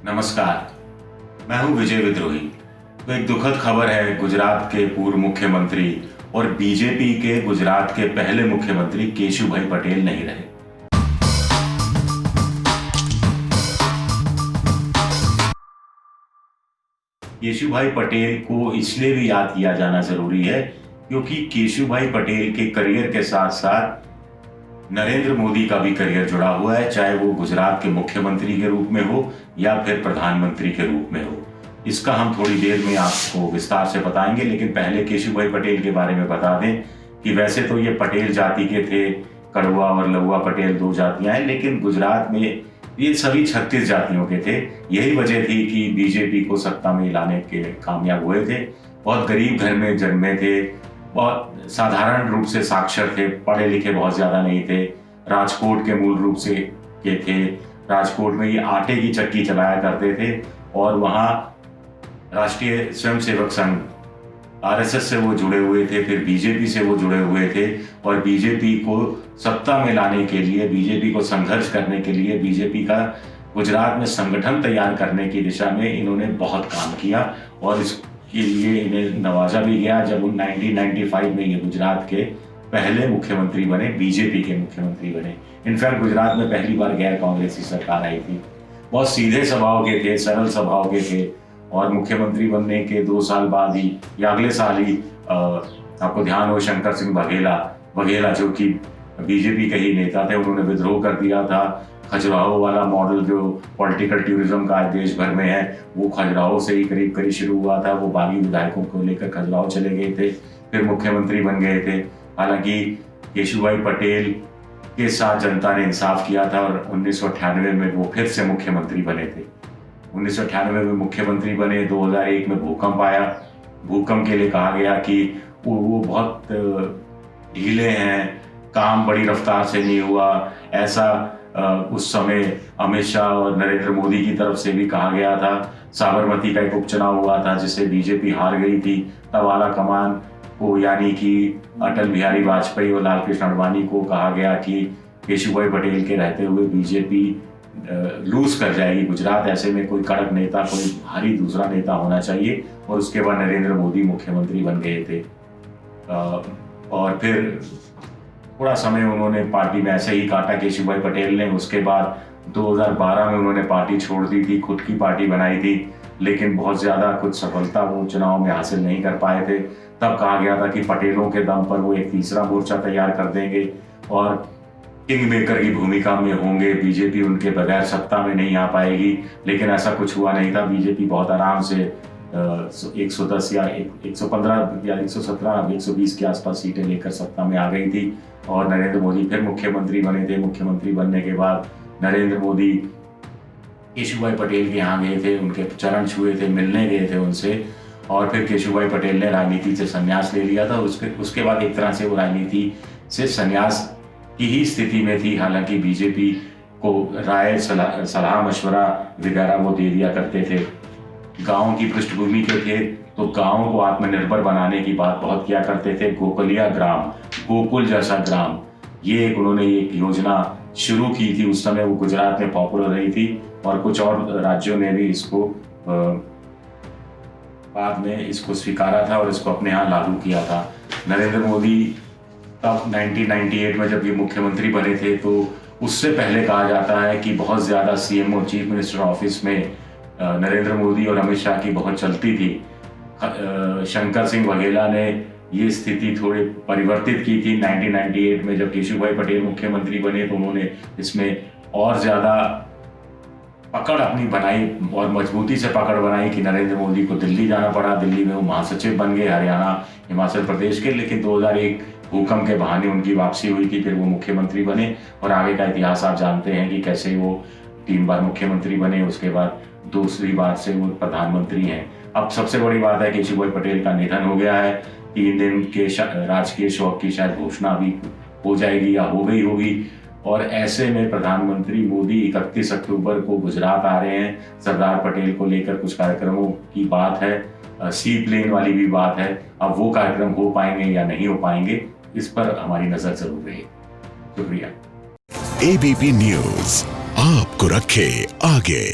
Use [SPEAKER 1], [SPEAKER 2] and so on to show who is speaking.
[SPEAKER 1] नमस्कार, मैं हूं विजय विद्रोही। तो एक दुखद खबर है, गुजरात के पूर्व मुख्यमंत्री और बीजेपी के गुजरात के पहले मुख्यमंत्री केशुभाई पटेल नहीं रहे। केशुभाई पटेल को इसलिए भी याद किया जाना जरूरी है क्योंकि केशुभाई पटेल के करियर के साथ साथ नरेंद्र मोदी का भी करियर जुड़ा हुआ है, चाहे वो गुजरात के मुख्यमंत्री के रूप में हो या फिर प्रधानमंत्री के रूप में हो। इसका हम थोड़ी देर में आपको विस्तार से बताएंगे, लेकिन पहले केशुभाई पटेल के बारे में बता दें कि वैसे तो ये पटेल जाति के थे। कड़वा और लहुआ पटेल दो जातियां हैं, लेकिन गुजरात में ये सभी 36 जातियों के थे। यही वजह थी कि बीजेपी को सत्ता में लाने के कामयाब हुए थे। बहुत गरीब घर में जन्मे थे, बहुत साधारण रूप से साक्षर थे, पढ़े लिखे बहुत ज्यादा नहीं थे। राजकोट के मूल रूप से के थे। राजकोट में ये आटे की चक्की चलाया करते थे और वहाँ राष्ट्रीय स्वयंसेवक संघ आरएसएस से वो जुड़े हुए थे, फिर बीजेपी से वो जुड़े हुए थे और बीजेपी को सत्ता में लाने के लिए, बीजेपी को संघर्ष करने के लिए, बीजेपी का गुजरात में संगठन तैयार करने की दिशा में इन्होंने बहुत काम किया और इसके लिए इन्हें नवाजा भी गया जब 1995 में ये गुजरात के पहले मुख्यमंत्री बने, बीजेपी के मुख्यमंत्री बने। इनफैक्ट गुजरात में पहली बार गैर कांग्रेसी सरकार आई थी। बहुत सीधे स्वभाव के थे, सरल स्वभाव के थे और मुख्यमंत्री बनने के 2 साल बाद ही या अगले साल ही आपको ध्यान हो, शंकर सिंह बघेला जो कि बीजेपी के ही नेता थे, उन्होंने विद्रोह कर दिया था। खजुराहो वाला मॉडल जो पॉलिटिकल टूरिज्म का आज देश भर में है, वो खजुराहो से ही करीब करीब शुरू हुआ था। वो बागी विधायकों को लेकर खजुराहो चले गए थे, फिर मुख्यमंत्री बन गए थे। हालांकि केशुभाई पटेल के साथ जनता ने इंसाफ किया था और 1998 में वो फिर से मुख्यमंत्री बने थे। 1998 में मुख्यमंत्री बने। 2001 में भूकंप आया। भूकंप के लिए कहा गया कि वो बहुत ढीले हैं, काम बड़ी रफ्तार से नहीं हुआ। ऐसा उस समय अमित शाह और नरेंद्र मोदी की तरफ से भी कहा गया था। साबरमती का एक उपचुनाव हुआ था जिससे बीजेपी हार गई थी। तब आला कमान को यानी कि अटल बिहारी वाजपेयी और लाल कृष्ण आडवाणी को कहा गया कि केशुभाई पटेल के रहते हुए बीजेपी लूज कर जाएगी गुजरात। ऐसे में कोई कड़क नेता, कोई भारी दूसरा नेता होना चाहिए और उसके बाद नरेंद्र मोदी मुख्यमंत्री बन गए थे। और फिर थोड़ा समय उन्होंने पार्टी में ऐसे ही काटा केशुभाई पटेल ने। उसके बाद 2012 में उन्होंने पार्टी छोड़ दी थी, खुद की पार्टी बनाई थी, लेकिन बहुत ज्यादा कुछ सफलता वो चुनाव में हासिल नहीं कर पाए थे। तब कहा गया था कि पटेलों के दम पर वो एक तीसरा मोर्चा तैयार कर देंगे और किंग मेकर की भूमिका में होंगे, बीजेपी उनके बगैर सत्ता में नहीं आ पाएगी। लेकिन ऐसा कुछ हुआ नहीं था। बीजेपी बहुत आराम से 110 या 115 या 117, 120 के आसपास सीटें लेकर सत्ता में आ गई थी और नरेंद्र मोदी फिर मुख्यमंत्री बने थे। मुख्यमंत्री बनने के बाद नरेंद्र मोदी केशुभाई पटेल के यहाँ गए थे, उनके चरण छुए थे, मिलने गए थे उनसे और फिर केशुभाई पटेल ने राजनीति से संन्यास ले लिया था। उसके बाद एक तरह से वो राजनीति से संन्यास की ही स्थिति में थी। हालांकि बीजेपी को राय, सलाह मशवरा वगैरह वो दे दिया करते थे। गाँव की पृष्ठभूमि के थे तो गाँव को आत्मनिर्भर बनाने की बात बहुत किया करते थे। गोकुलिया ग्राम, गोकुल जैसा ग्राम, ये उन्होंने एक योजना शुरू की थी। उस समय वो गुजरात में पॉपुलर रही थी और कुछ और राज्यों ने भी इसको बाद में इसको स्वीकारा था और इसको अपने यहाँ लागू किया था। नरेंद्र मोदी तब 1998 में जब ये मुख्यमंत्री बने थे तो उससे पहले कहा जाता है कि बहुत ज्यादा सीएम और चीफ मिनिस्टर ऑफिस में नरेंद्र मोदी और अमित शाह की बहुत चलती थी। शंकर सिंह बघेला ने ये स्थिति थोड़ी परिवर्तित की थी 1998 में। जब केशुभाई पटेल मुख्यमंत्री बने तो उन्होंने इसमें और ज्यादा पकड़ अपनी बनाई और मजबूती से पकड़ बनाई कि नरेंद्र मोदी को दिल्ली जाना पड़ा। दिल्ली में वो महासचिव बन गए, हरियाणा, हिमाचल प्रदेश के। लेकिन 2001 भूकंप के बहाने उनकी वापसी हुई थी, फिर वो मुख्यमंत्री बने और आगे का इतिहास आप जानते हैं कि कैसे वो 3 बार मुख्यमंत्री बने। उसके बाद दूसरी बार से वो प्रधानमंत्री हैं। अब सबसे बड़ी बात है केशुभाई पटेल का निधन हो गया है। 3 दिन के राजकीय शोक की शायद घोषणा भी हो जाएगी या हो गई होगी और ऐसे में प्रधानमंत्री मोदी 31 अक्टूबर को गुजरात आ रहे हैं। सरदार पटेल को लेकर कुछ कार्यक्रमों की बात है, सी प्लेन वाली भी बात है। अब वो कार्यक्रम हो पाएंगे या नहीं हो पाएंगे, इस पर हमारी नजर जरूर रही। शुक्रिया।
[SPEAKER 2] एबीपी न्यूज आपको रखे आगे।